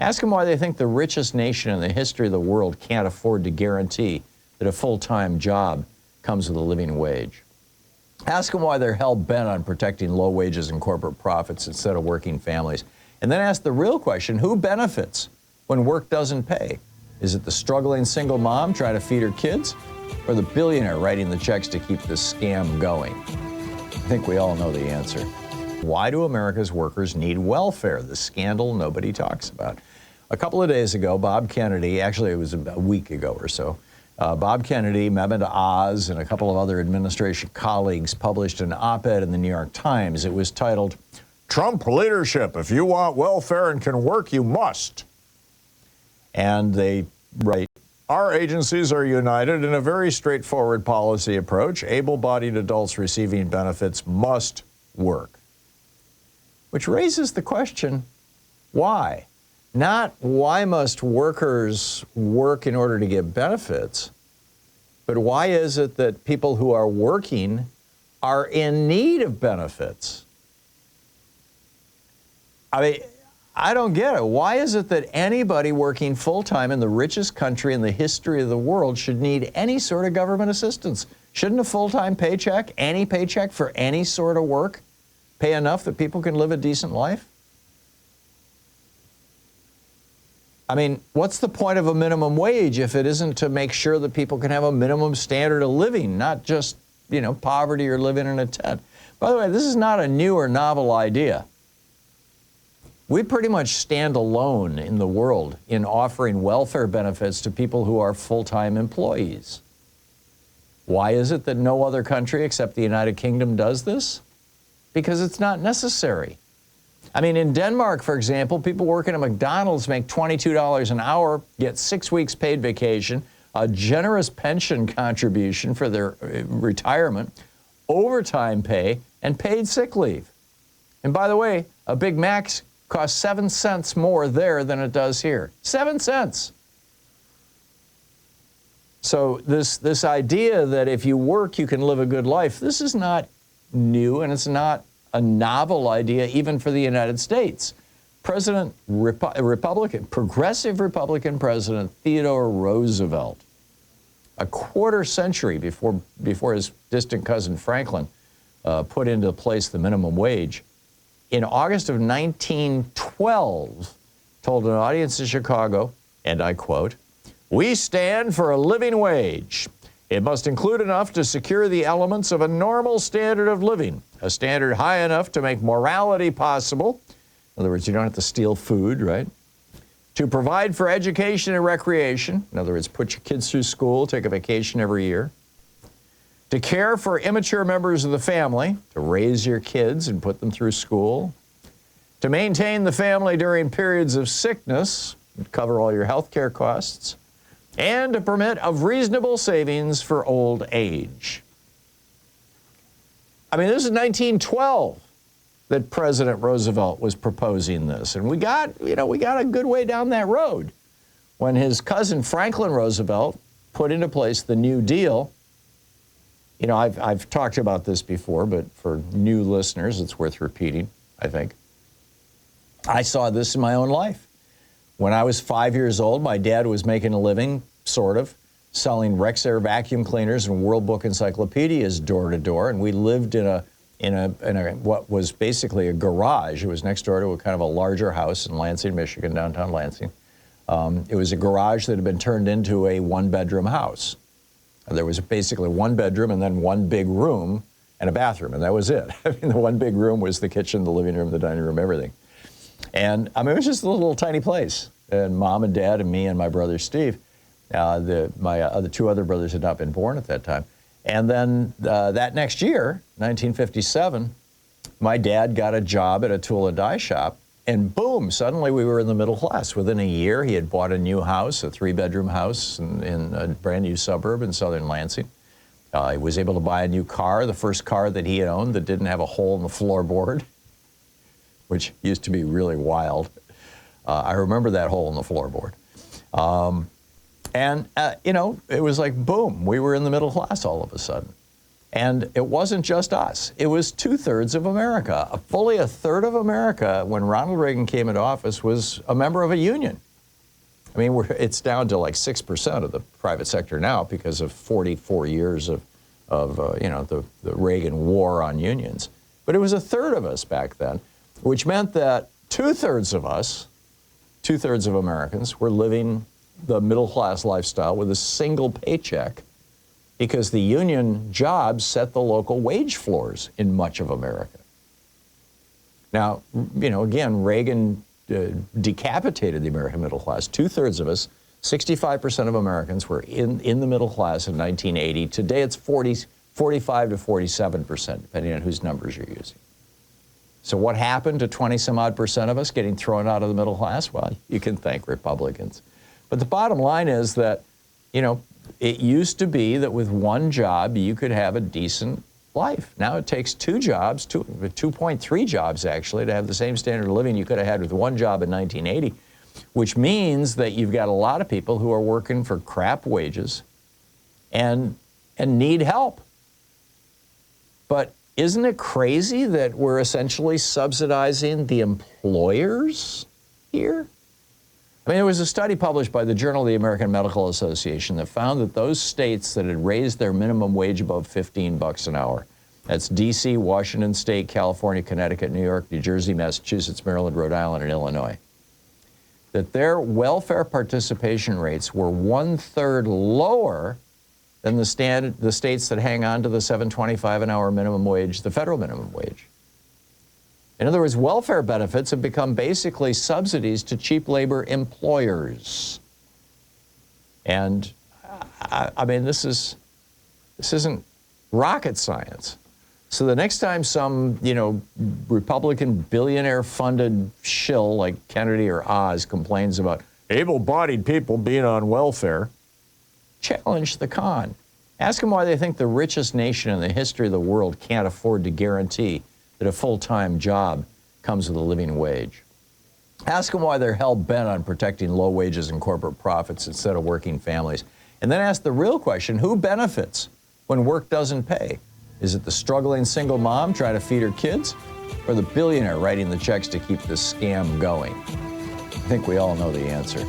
Ask them why they think the richest nation in the history of the world can't afford to guarantee that a full-time job comes with a living wage. Ask them why they're hell-bent on protecting low wages and corporate profits instead of working families. And then ask the real question, who benefits when work doesn't pay? Is it the struggling single mom trying to feed her kids, or the billionaire writing the checks to keep this scam going? I think we all know the answer. Why do America's workers need welfare? The scandal nobody talks about. A couple of days ago, Bob Kennedy, actually it was about a week ago or so, Bob Kennedy, Mehmet Oz, and a couple of other administration colleagues published an op-ed in the New York Times. It was titled, "Trump Leadership, if you want welfare and can work, you must." And they write, "Our agencies are united in a very straightforward policy approach. Able-bodied adults receiving benefits must work." Which raises the question, why? Not why must workers work in order to get benefits, but why is it that people who are working are in need of benefits? I mean, I don't get it. Why is it that anybody working full-time in the richest country in the history of the world should need any sort of government assistance? Shouldn't a full-time paycheck, any paycheck for any sort of work, pay enough that people can live a decent life? I mean, what's the point of a minimum wage if it isn't to make sure that people can have a minimum standard of living, not just, poverty or living in a tent? By the way, this is not a new or novel idea. We pretty much stand alone in the world in offering welfare benefits to people who are full-time employees. Why is it that no other country except the United Kingdom does this? Because it's not necessary. I mean, in Denmark, for example, people working at McDonald's make $22 an hour, get 6 weeks paid vacation, a generous pension contribution for their retirement, overtime pay, and paid sick leave. And by the way, a Big Mac costs 7 cents more there than it does here. 7 cents. So this idea that if you work, you can live a good life, this is not new, and it's not a novel idea even for the United States. Progressive Republican President Theodore Roosevelt, a quarter century before his distant cousin Franklin put into place the minimum wage, in August of 1912, told an audience in Chicago, and I quote, "We stand for a living wage. It must include enough to secure the elements of a normal standard of living, a standard high enough to make morality possible." In other words, you don't have to steal food, right? "To provide for education and recreation." In other words, put your kids through school, take a vacation every year. "To care for immature members of the family," to raise your kids and put them through school. "To maintain the family during periods of sickness," cover all your health care costs. "And to permit of reasonable savings for old age." I mean, this is 1912 that President Roosevelt was proposing this. And we got a good way down that road when his cousin Franklin Roosevelt put into place the New Deal. I've talked about this before, but for new listeners, it's worth repeating, I think. I saw this in my own life. When I was 5 years old, my dad was making a living, sort of, selling Rexair vacuum cleaners and World Book encyclopedias door to door, and we lived in a what was basically a garage. It was next door to a kind of a larger house in Lansing, Michigan, downtown Lansing. It was a garage that had been turned into a one-bedroom house. There was basically one bedroom and then one big room and a bathroom, and that was it. I mean, the one big room was the kitchen, the living room, the dining room, everything. And I mean, it was just a little tiny place. And Mom and Dad and me and my brother Steve, my two other brothers had not been born at that time. And then that next year, 1957, my dad got a job at a tool and die shop, and boom, suddenly we were in the middle class. Within a year, he had bought a new house, a 3-bedroom house in a brand new suburb in southern Lansing. He was able to buy a new car, the first car that he had owned that didn't have a hole in the floorboard, which used to be really wild. I remember that hole in the floorboard. It was like, boom, we were in the middle class all of a sudden. And it wasn't just us. It was 2/3 of America. Fully a third of America, when Ronald Reagan came into office, was a member of a union. I mean, it's down to like 6% of the private sector now because of 44 years of the Reagan war on unions. But it was a third of us back then, which meant that 2/3 of us, 2/3 of Americans, were living the middle-class lifestyle with a single paycheck, because the union jobs set the local wage floors in much of America. Now, again, Reagan decapitated the American middle class. 2/3 of us, 65% of Americans, were in the middle class in 1980. Today it's 45 to 47%, depending on whose numbers you're using. So what happened to 20-some-odd% of us getting thrown out of the middle class? Well, you can thank Republicans. But the bottom line is that, it used to be that with one job, you could have a decent life. Now it takes 2 jobs, 2.3 jobs actually, to have the same standard of living you could have had with one job in 1980, which means that you've got a lot of people who are working for crap wages and need help. But isn't it crazy that we're essentially subsidizing the employers here? I mean, there was a study published by the Journal of the American Medical Association that found that those states that had raised their minimum wage above $15 an hour, that's D.C., Washington State, California, Connecticut, New York, New Jersey, Massachusetts, Maryland, Rhode Island, and Illinois, that their welfare participation rates were 1/3 lower than the states that hang on to the $7.25 an hour minimum wage, the federal minimum wage. In other words, welfare benefits have become basically subsidies to cheap labor employers. And I mean, this isn't rocket science. So the next time some, Republican billionaire-funded shill like Kennedy or Oz complains about able-bodied people being on welfare, challenge the con. Ask them why they think the richest nation in the history of the world can't afford to guarantee that a full-time job comes with a living wage. Ask them why they're hell-bent on protecting low wages and corporate profits instead of working families. And then ask the real question, who benefits when work doesn't pay? Is it the struggling single mom trying to feed her kids, or the billionaire writing the checks to keep this scam going? I think we all know the answer.